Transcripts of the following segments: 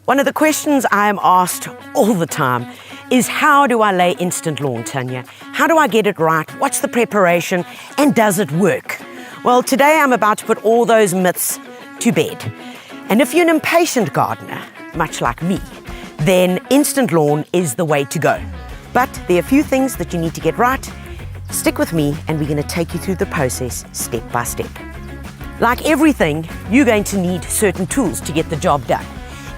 One of the questions I am asked all the time is, how do I lay instant lawn, Tanya? How do I get it right? What's the preparation? And does it work? Well, today I'm about to put all those myths to bed. And if you're an impatient gardener, much like me, then instant lawn is the way to go. But there are a few things that you need to get right. Stick with me and we're going to take you through the process step by step. Like everything, you're going to need certain tools to get the job done.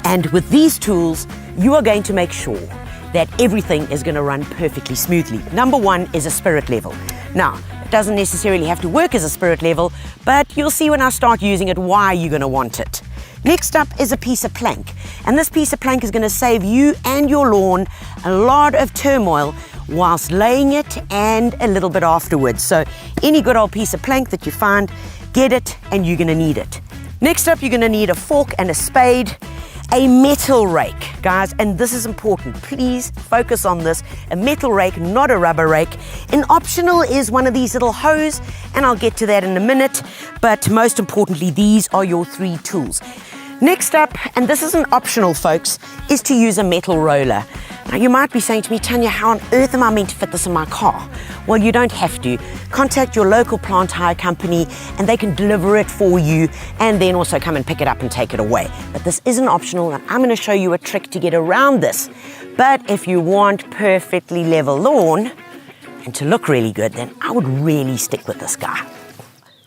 And with these tools, you are going to make sure that everything is going to run perfectly smoothly. Number one is a spirit level. Now, it doesn't necessarily have to work as a spirit level, but you'll see when I start using it why you're going to want it. Next up is a piece of plank. And this piece of plank is going to save you and your lawn a lot of turmoil whilst laying it and a little bit afterwards. So any good old piece of plank that you find, get it and you're going to need it. Next up, you're going to need a fork and a spade. A metal rake, guys, and this is important. Please focus on this. A metal rake, not a rubber rake. An optional is one of these little hoes, and I'll get to that in a minute. But most importantly, these are your three tools. Next up, and this isn't optional, folks, is to use a metal roller. Now, you might be saying to me, Tanya, how on earth am I meant to fit this in my car? Well, you don't have to. Contact your local plant hire company and they can deliver it for you and then also come and pick it up and take it away. But this isn't optional, and I'm going to show you a trick to get around this. But if you want perfectly level lawn and to look really good, then I would really stick with this guy.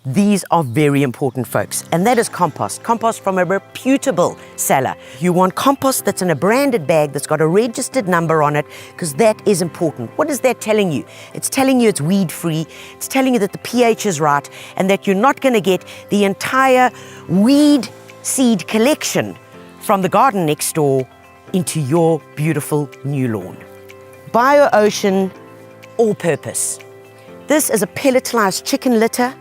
These are very important, folks, and that is compost. Compost from a reputable seller. You want compost that's in a branded bag that's got a registered number on it, because that is important. What is that telling you? It's telling you it's weed-free. It's telling you that the pH is right and that you're not going to get the entire weed seed collection from the garden next door into your beautiful new lawn. BioOcean All-Purpose. This is a pelletized chicken litter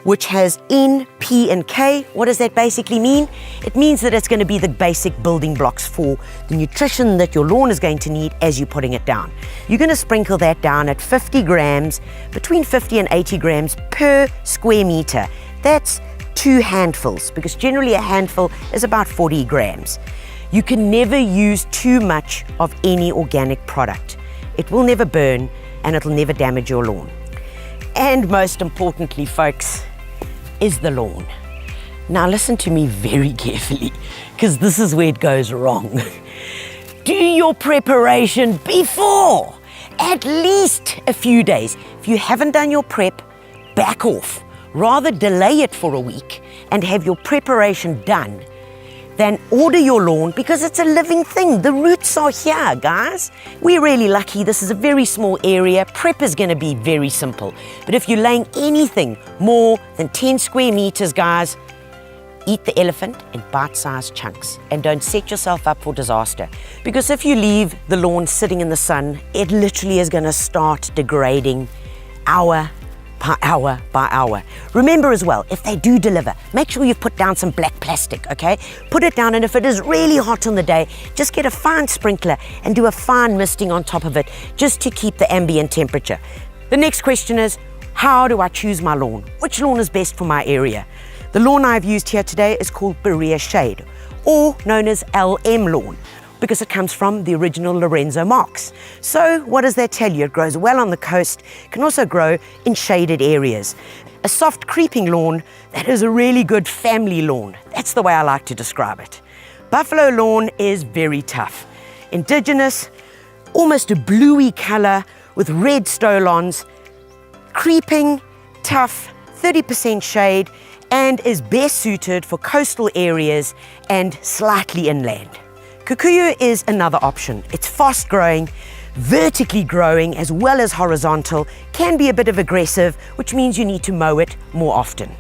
which has N, P, and K. What does that basically mean? It means that it's going to be the basic building blocks for the nutrition that your lawn is going to need as you're putting it down. You're going to sprinkle that down at 50 grams, between 50 and 80 grams per square meter. That's 2 handfuls, because generally a handful is about 40 grams. You can never use too much of any organic product. It will never burn and it'll never damage your lawn. And most importantly, folks, is the lawn. Now listen to me very carefully, because this is where it goes wrong. Do your preparation before, at least a few days. If you haven't done your prep, back off. Rather delay it for a week and have your preparation done than order your lawn, because it's a living thing. The roots are here, guys. We're really lucky. This is a very small area. Prep is going to be very simple. But if you're laying anything more than 10 square meters, guys, eat the elephant in bite-sized chunks and don't set yourself up for disaster. Because if you leave the lawn sitting in the sun, it literally is going to start degrading hour by hour by hour. Remember as well, if they do deliver, make sure you've put down some black plastic, okay? Put it down, and if it is really hot on the day, just get a fine sprinkler and do a fine misting on top of it, just to keep the ambient temperature. The next question is, how do I choose my lawn? Which lawn is best for my area? The lawn I've used here today is called Berea Shade, or known as LM lawn, because it comes from the original Lorenzo Marx. So what does that tell you? It grows well on the coast, can also grow in shaded areas. A soft creeping lawn, that is a really good family lawn. That's the way I like to describe it. Buffalo lawn is very tough. Indigenous, almost a bluey color with red stolons, creeping, tough, 30% shade, and is best suited for coastal areas and slightly inland. Kikuyu is another option. It's fast growing, vertically growing as well as horizontal, can be a bit of aggressive, which means you need to mow it more often.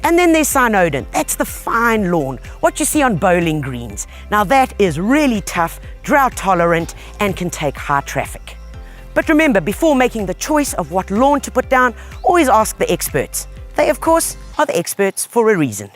And then there's Cynodon. That's the fine lawn, what you see on bowling greens. Now that is really tough, drought tolerant, and can take high traffic. But remember, before making the choice of what lawn to put down, always ask the experts. They, of course, are the experts for a reason.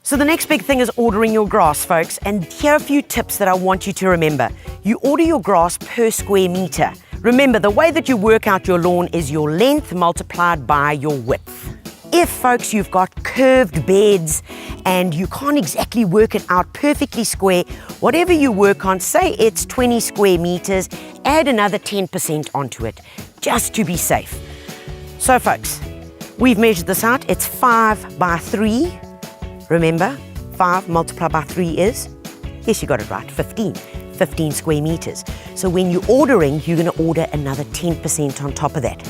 So the next big thing is ordering your grass, folks. And here are a few tips that I want you to remember. You order your grass per square meter. Remember, the way that you work out your lawn is your length multiplied by your width. If, folks, you've got curved beds and you can't exactly work it out perfectly square, whatever you work on, say it's 20 square meters, add another 10% onto it, just to be safe. So, folks, we've measured this out. It's 5 by 3. Remember, 5 multiplied by 3 is, yes, you got it right, 15 square meters. So when you're ordering, you're going to order another 10% on top of that.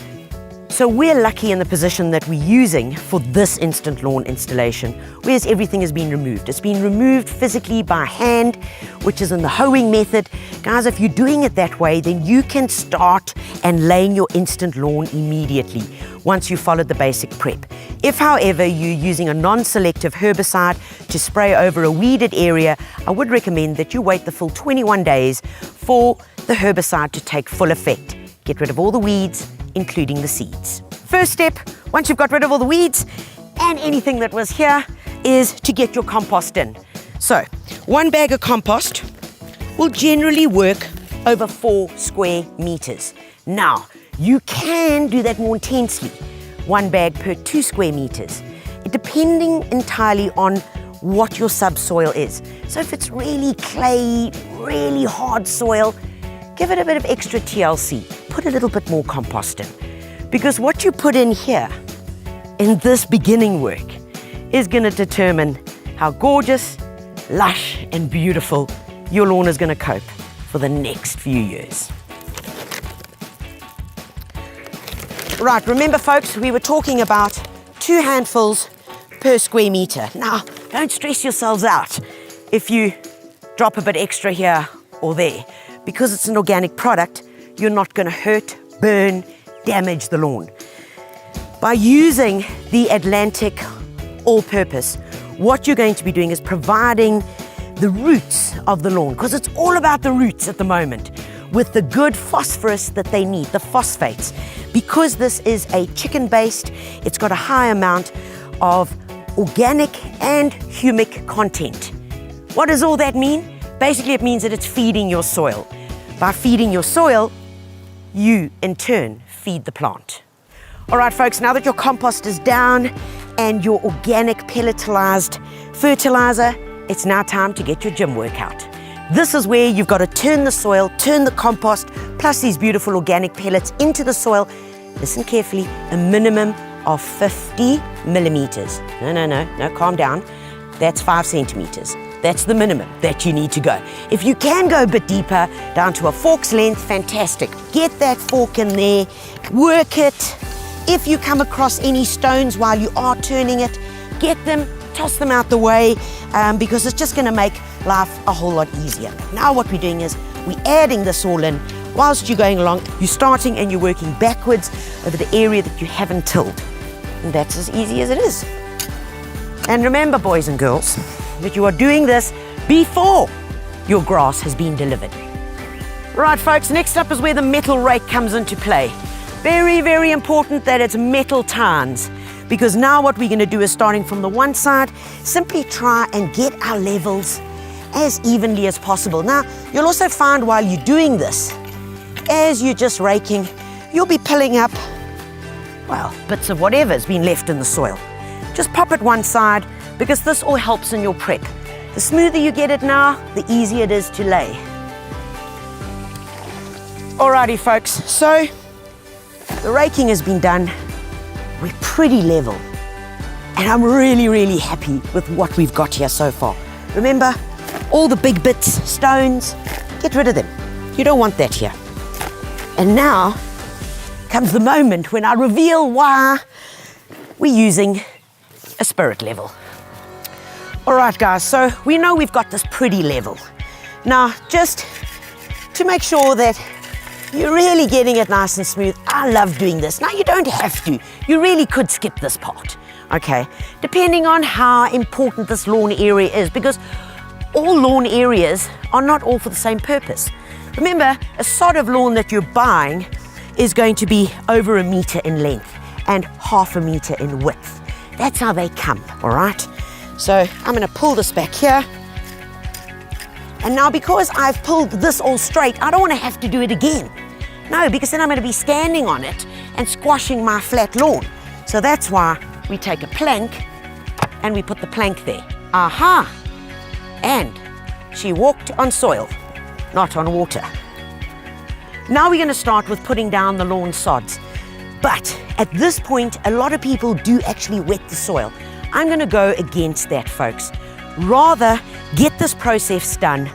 So we're lucky in the position that we're using for this instant lawn installation, whereas everything has been removed. It's been removed physically by hand, which is in the hoeing method. Guys, if you're doing it that way, then you can start and laying your instant lawn immediately once you followed the basic prep. If, however, you're using a non-selective herbicide to spray over a weeded area, I would recommend that you wait the full 21 days for the herbicide to take full effect. Get rid of all the weeds, including the seeds. First step, once you've got rid of all the weeds and anything that was here, is to get your compost in. So, 1 bag of compost will generally work over 4 square meters. Now, you can do that more intensely, 1 bag per 2 square meters, depending entirely on what your subsoil is. So if it's really clay, really hard soil, give it a bit of extra TLC. Put a little bit more compost in. Because what you put in here, in this beginning work, is going to determine how gorgeous, lush and beautiful your lawn is going to cope for the next few years. Right, remember folks, we were talking about 2 handfuls per square meter. Now, don't stress yourselves out if you drop a bit extra here or there. Because it's an organic product, you're not going to hurt, burn, damage the lawn. By using the Atlantic all-purpose, what you're going to be doing is providing the roots of the lawn, because it's all about the roots at the moment, with the good phosphorus that they need, the phosphates. Because this is a chicken-based, it's got a high amount of organic and humic content. What does all that mean? Basically, it means that it's feeding your soil. By feeding your soil, you, in turn, feed the plant. All right, folks, now that your compost is down and your organic pelletized fertilizer, it's now time to get your gym workout. This is where you've got to turn the soil, turn the compost, plus these beautiful organic pellets into the soil. Listen carefully, a minimum of 50 millimeters. No, calm down. That's 5 centimeters. That's the minimum that you need to go. If you can go a bit deeper, down to a fork's length, fantastic. Get that fork in there, work it. If you come across any stones while you are turning it, get them, toss them out the way, because it's just gonna make life a whole lot easier. Now what we're doing is we're adding this all in. Whilst you're going along, you're starting and you're working backwards over the area that you haven't tilled. And that's as easy as it is. And remember, boys and girls, that you are doing this before your grass has been delivered. Right, folks, next up is where the metal rake comes into play. Very, very important that it's metal tines, because now what we're going to do is, starting from the one side, simply try and get our levels as evenly as possible. Now, you'll also find while you're doing this, as you're just raking, you'll be pulling up, well, bits of whatever's been left in the soil. Just pop it one side, because this all helps in your prep. The smoother you get it now, the easier it is to lay. Alrighty, folks, so the raking has been done. We're pretty level, and I'm really, really happy with what we've got here so far. Remember, all the big bits, stones, get rid of them. You don't want that here. And now comes the moment when I reveal why we're using a spirit level. All right, guys, so we know we've got this pretty level. Now, just to make sure that you're really getting it nice and smooth, I love doing this. Now, you don't have to. You really could skip this part, okay? Depending on how important this lawn area is, because all lawn areas are not all for the same purpose. Remember, a sod of lawn that you're buying is going to be over 1 meter in length and 0.5 meter in width. That's how they come, all right? So I'm going to pull this back here. And now, because I've pulled this all straight, I don't want to have to do it again. No, because then I'm going to be standing on it and squashing my flat lawn. So that's why we take a plank and we put the plank there. Aha! And she walked on soil, not on water. Now we're going to start with putting down the lawn sods. But at this point, a lot of people do actually wet the soil. I'm going to go against that, folks. Rather, get this process done,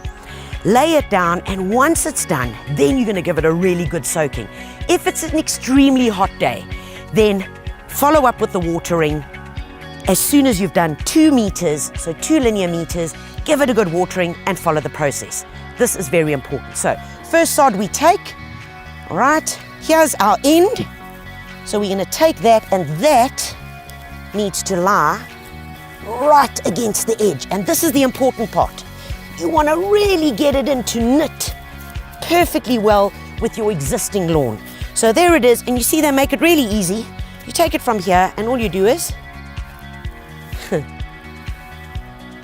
lay it down, and once it's done, then you're going to give it a really good soaking. If it's an extremely hot day, then follow up with the watering. As soon as you've done 2 meters, so 2 linear meters, give it a good watering and follow the process. This is very important. So first sod we take, all right, here's our end. So we're going to take that, and that needs to lie right against the edge. And this is the important part. You want to really get it in to knit perfectly well with your existing lawn. So there it is, and you see they make it really easy. You take it from here, and all you do is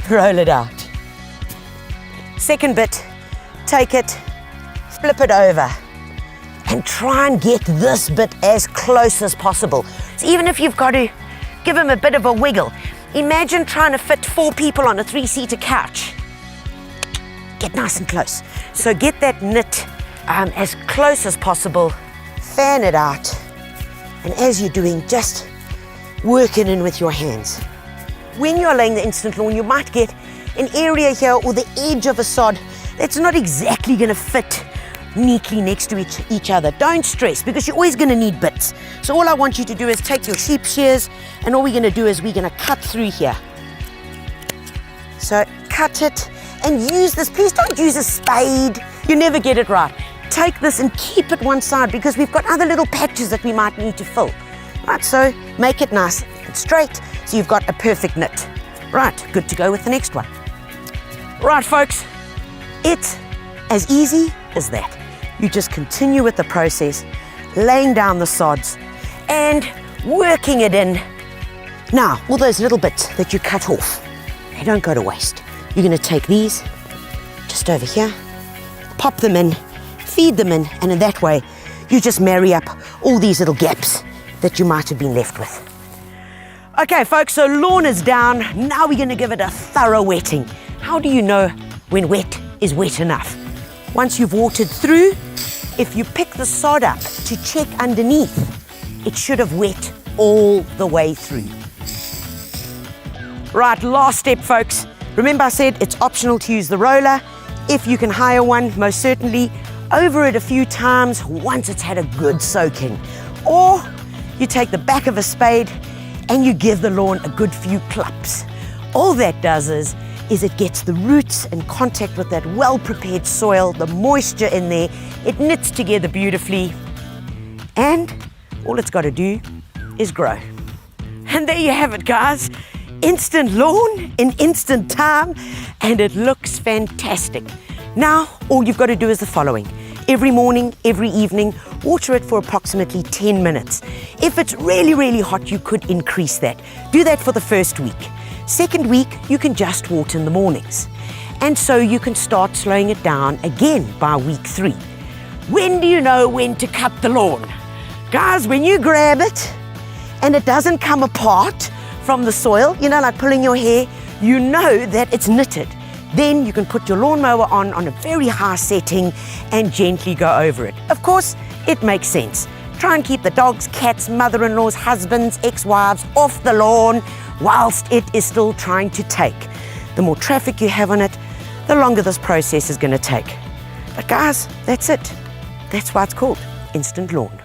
roll it out. Second bit, take it, flip it over, and try and get this bit as close as possible. So even if you've got to give them a bit of a wiggle, imagine trying to fit 4 people on a 3-seater couch. Get nice and close. So get that knit as close as possible, fan it out, and as you're doing, just work it in with your hands. When you're laying the instant lawn, you might get an area here or the edge of a sod that's not exactly going to fit neatly next to each other. Don't stress, because you're always going to need bits. So all I want you to do is take your sheep shears, and all we're going to do is we're going to cut through here. So cut it and use this. Please don't use a spade. You never get it right. Take this and keep it one side, because we've got other little patches that we might need to fill. Right, so make it nice and straight so you've got a perfect knit. Right, good to go with the next one. Right, folks, it's as easy as that. You just continue with the process, laying down the sods and working it in. Now, all those little bits that you cut off, they don't go to waste. You're going to take these just over here, pop them in, feed them in, and in that way, you just marry up all these little gaps that you might have been left with. Okay, folks, so lawn is down. Now we're going to give it a thorough wetting. How do you know when wet is wet enough? Once you've watered through, if you pick the sod up to check underneath, it should have wet all the way through. Right, last step, folks. Remember I said it's optional to use the roller. If you can hire one, most certainly, over it a few times once it's had a good soaking. Or you take the back of a spade and you give the lawn a good few clups. All that does is it gets the roots in contact with that well-prepared soil, the moisture in there. It knits together beautifully, and all it's got to do is grow. And there you have it, guys. Instant lawn in instant time, and it looks fantastic. Now, all you've got to do is the following. Every morning, every evening, water it for approximately 10 minutes. If it's really, really hot, you could increase that. Do that for the first week. Second week, you can just water in the mornings. And so you can start slowing it down again by week 3. When do you know when to cut the lawn? Guys, when you grab it and it doesn't come apart from the soil, you know, like pulling your hair, you know that it's knitted. Then you can put your lawnmower on a very high setting and gently go over it. Of course, it makes sense. Try and keep the dogs, cats, mother-in-laws, husbands, ex-wives off the lawn whilst it is still trying to take. The more traffic you have on it, the longer this process is going to take. But guys, that's it. That's why it's called instant lawn.